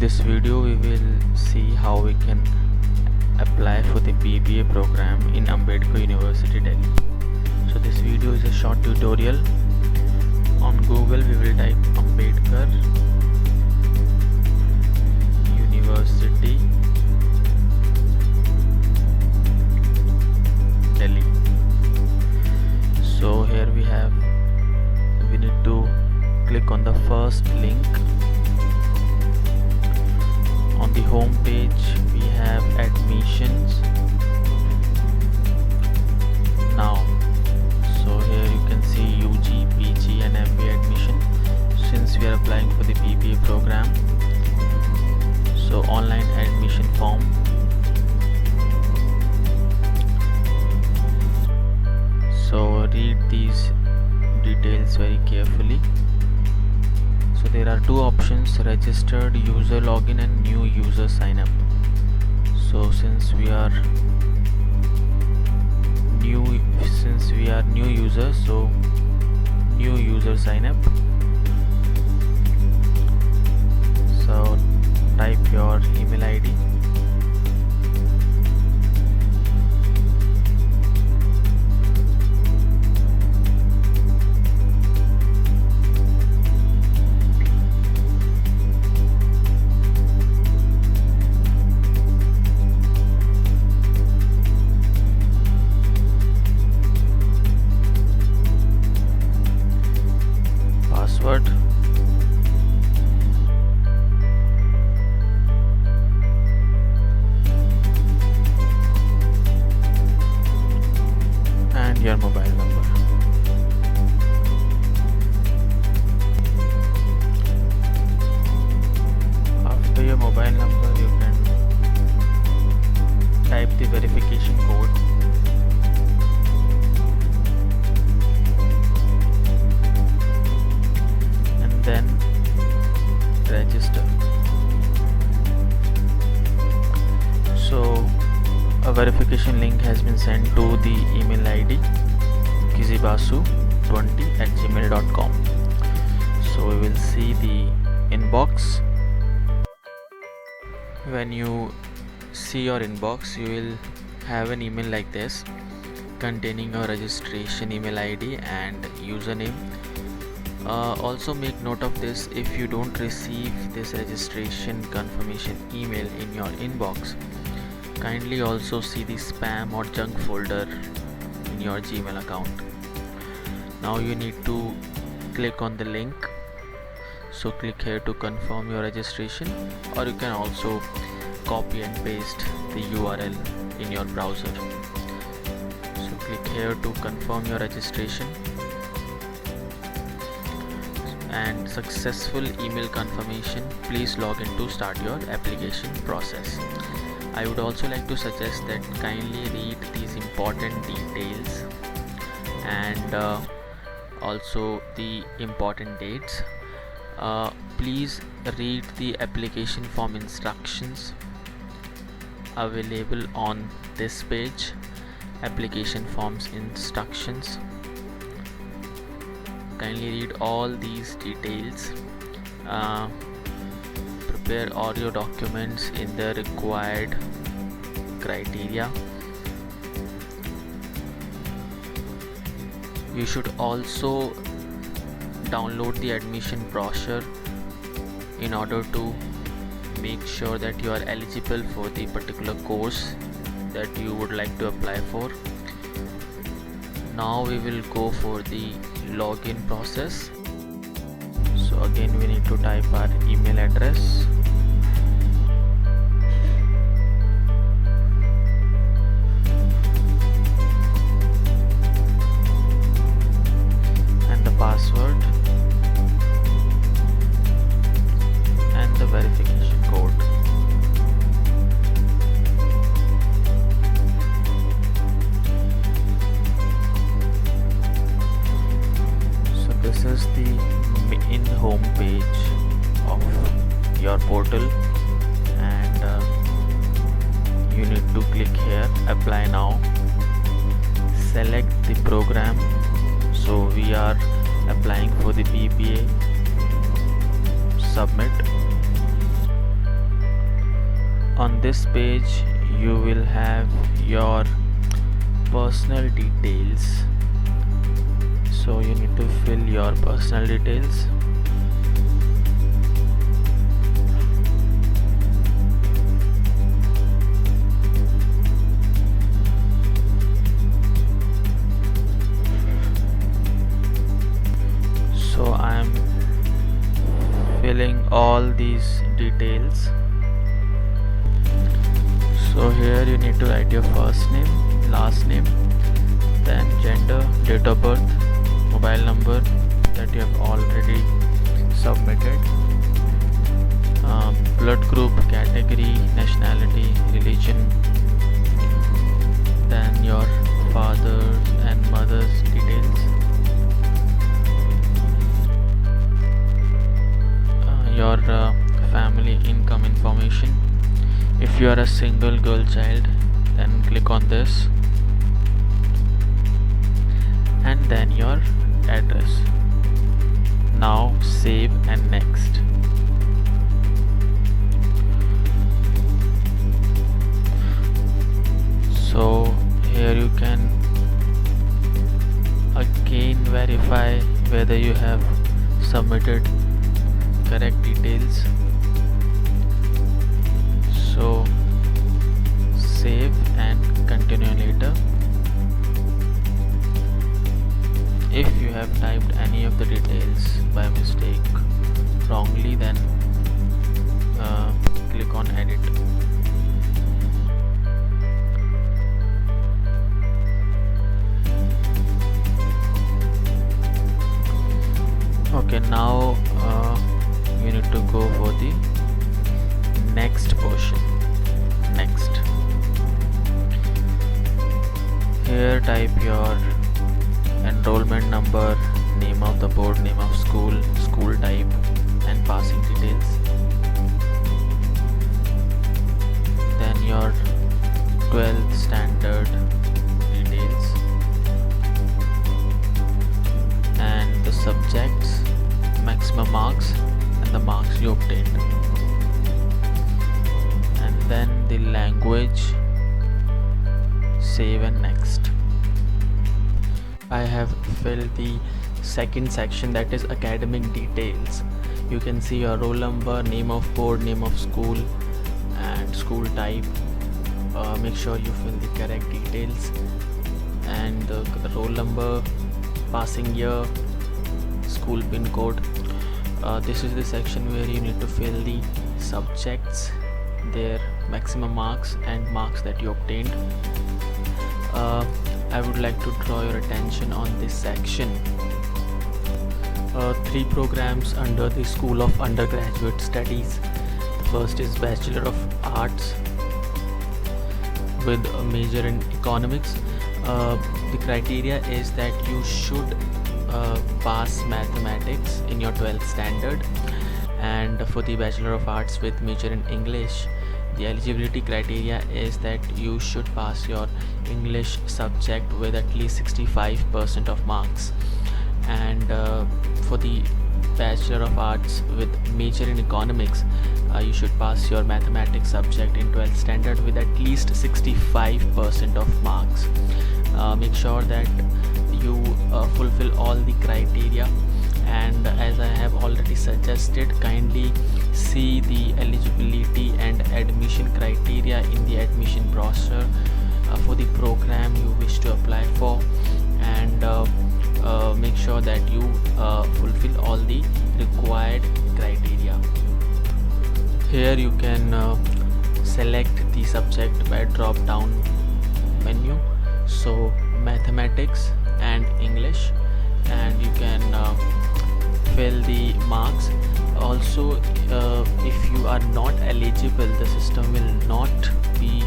this video we will see how we can apply for the BBA program in Ambedkar University, Delhi. So this video is a short tutorial. On Google we will type Ambedkar University, Delhi. So here we need to click on the first link. On the home page we have admissions now. So here you can see UG, PG and MBA admission. Since we are applying for the BBA program, so online admission form. So read these details very carefully. So there are two options: registered user login and new user sign up. So since we are new users, so new user sign up. So type your email ID. Password. And your mobile number. After your mobile number you can type the verification code. Then register. So a verification link has been sent to the email ID kizibasu20@gmail.com. So we will see the inbox. When you see your inbox, you will have an email like this containing your registration email ID and username. Also make note of this: if you don't receive this registration confirmation email in your inbox, kindly also see the spam or junk folder in your Gmail account. Now you need to click on the link. So click here to confirm your registration, or you can also copy and paste the URL in your browser. So click here to confirm your registration. And successful email confirmation. Please log in to start your application process. I would also like to suggest that kindly read these important details and also the important dates. Please read the application form instructions available on this page. Application forms instructions. Kindly read all these details. Prepare all your documents in the required criteria. You should also download the admission brochure in order to make sure that you are eligible for the particular course that you would like to apply for. Now we will go for the login process. So again we need to type our email address. And the password and the verification code. This is the in home page of your portal, and you need to click here apply now. Select the program. So we are applying for the BBA. Submit. On this page you will have your personal details, so you need to fill your personal details. So I am filling all these details. So here you need to write your first name, last name, then gender, date of birth, mobile number that you have already submitted, blood group, category, nationality, religion, then your father's and mother's details, your family income information. If you are a single girl child, then click on this, and then your address. Now save and next. So here you can again verify whether you have submitted correct details. So save and continue later. If you have typed any of the details by mistake wrongly, then click on edit. Okay, now you need to go for the next portion. Next. Here type your enrollment number, name of the board, name of school, school type, and passing details. Then your 12th standard details and the subjects, maximum marks, and the marks you obtained. And then the language, save and next. I have filled the second section, that is academic details. You can see your roll number, name of board, name of school, and school type. Make sure you fill the correct details, and the roll number, passing year, school pin code. This is the section where you need to fill the subjects, their maximum marks, and marks that you obtained. I would like to draw your attention on this section. 3 programs under the School of Undergraduate Studies. The first is Bachelor of Arts with a major in economics. The criteria is that you should pass mathematics in your 12th standard, and for the Bachelor of Arts with major in English, the eligibility criteria is that you should pass your English subject with at least 65% of marks, and for the Bachelor of Arts with major in economics, you should pass your mathematics subject in 12th standard with at least 65% of marks. Make sure that you fulfill all the criteria, and as I have already suggested, kindly see the eligibility and admission criteria in the admission brochure for the program you wish to apply for, and make sure that you fulfill all the required criteria. Here you can select the subject by drop down menu, so mathematics and English, and you can fill the marks. Also, if you are not eligible, the system will not be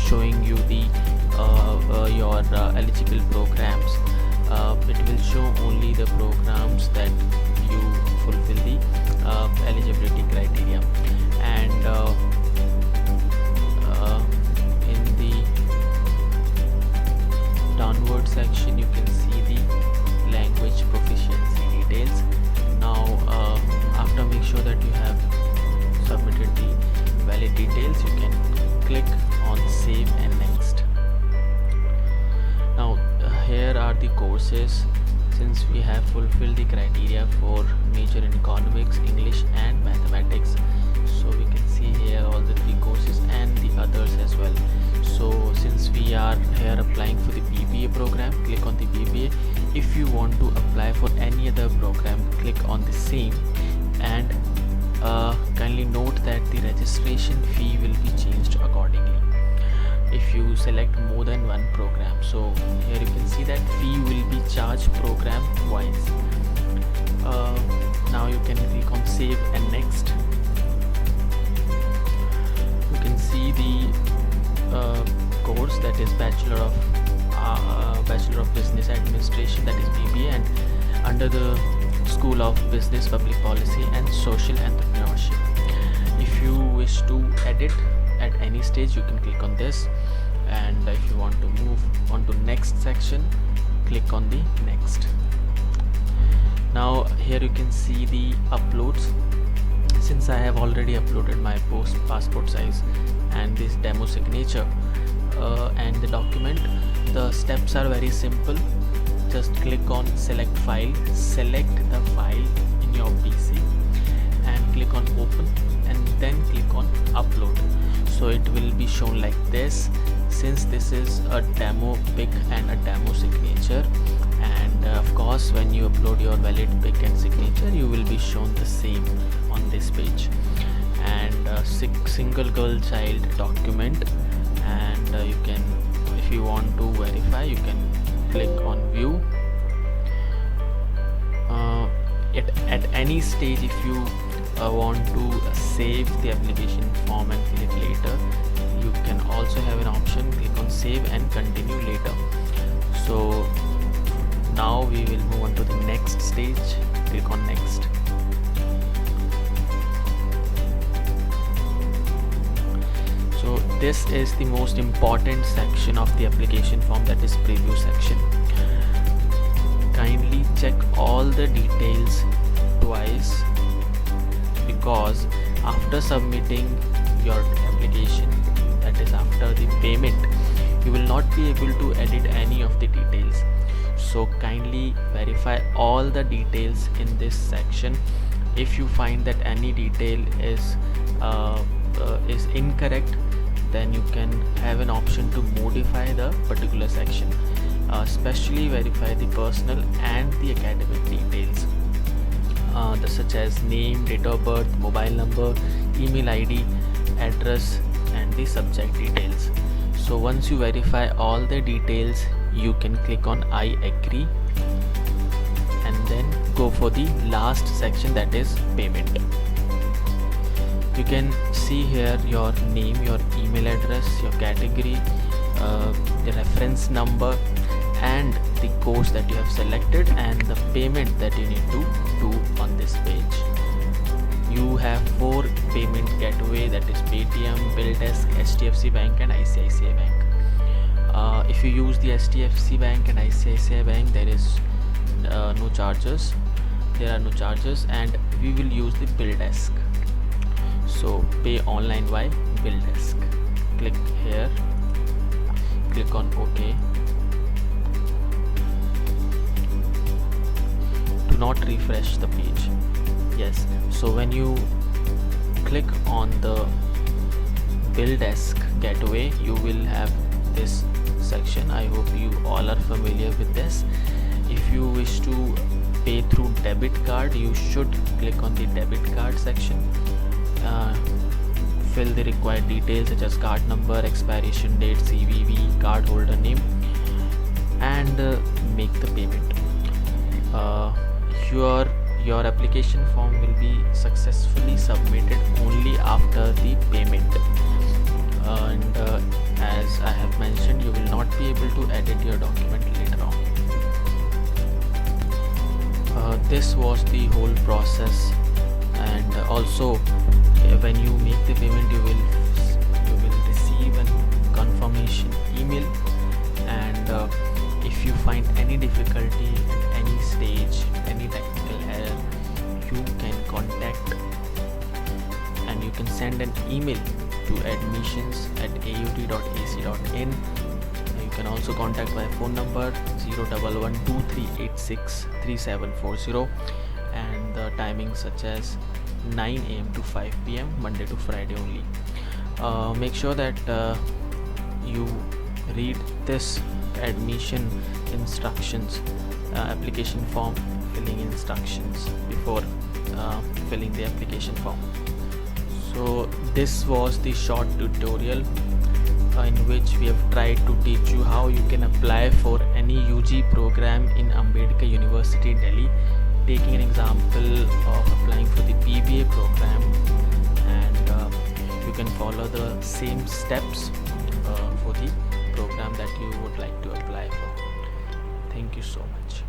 showing you the your eligible programs. It will show only the programs that you fulfill the eligibility criteria, and in the downward section you can see the language proficiency details. Now after make sure that you have submitted the valid details, you can click on save and next. Now here are the courses. Since we have fulfilled the criteria for major in economics, English and mathematics, so we can see here all the 3 courses and the others as well. So since we are here applying for the BBA program, click on the BBA. If you want to apply for any other program, click on the same, and kindly note that the registration fee will be changed accordingly if you select more than one program. So here you can see that fee will be charged program wise. Now you can click on save and next. You can see the course, that is Bachelor of Business Administration, that is BBA, and under the School of Business, Public Policy and Social Entrepreneurship. If you wish to edit at any stage, you can click on this, and if you want to move on to next section, click on the next. Now here you can see the uploads. Since I have already uploaded my passport size and this demo signature and the document, the steps are very simple. Just click on select file, select the file in your PC and click on open, and then click on upload. So it will be shown like this. Since this is a demo pic and a demo signature, and of course when you upload your valid pic and signature, you will be shown the same on this page. And single girl child document, and you can, if you want to verify, you can click on view. At any stage, if you want to save the application form and fill it later, you can also have an option, click on save and continue later. So now we will move on to the next stage. Click on next. So this is the most important section of the application form, that is preview section. Kindly check all the details twice, because after submitting your application, that is after the payment, you will not be able to edit any of the details. So kindly verify all the details in this section. If you find that any detail is incorrect, then you can have an option to modify the particular section. Especially verify the personal and the academic details, such as name, date of birth, mobile number, email ID, address and the subject details. So once you verify all the details, you can click on I agree and then go for the last section, that is payment. You can see here your name, your email address, your category, the reference number and the course that you have selected, and the payment that you need to do on this page. You have 4 payment gateway, that is Paytm, BillDesk, HDFC Bank and ICICI Bank. If you use the HDFC Bank and ICICI Bank, there is no charges. There are no charges, and we will use the BillDesk. So pay online by BillDesk. Click here, click on OK. Do not refresh the page. Yes, so when you click on the BillDesk gateway, you will have this section. I hope you all are familiar with this. If you wish to pay through debit card, you should click on the debit card section. Fill the required details such as card number, expiration date, CVV, card holder name, and make the payment. Your application form will be successfully submitted only after the payment, and as I have mentioned, you will not be able to edit your document later on. This was the whole process, and also when you make the payment, you will receive a confirmation email, and if you find any difficulty at any stage, any technical error, you can contact and you can send an email to admissions@aud.ac.in. You can also contact my phone number 01123863740, and the timings such as 9 a.m. to 5 p.m. Monday to Friday only. Make sure that you read this admission instructions, application form filling instructions before filling the application form. So this was the short tutorial in which we have tried to teach you how you can apply for any UG program in Ambedkar University, Delhi, taking an example of applying for the BBA program, and you can follow the same steps for the program that you would like to apply for. Thank you so much.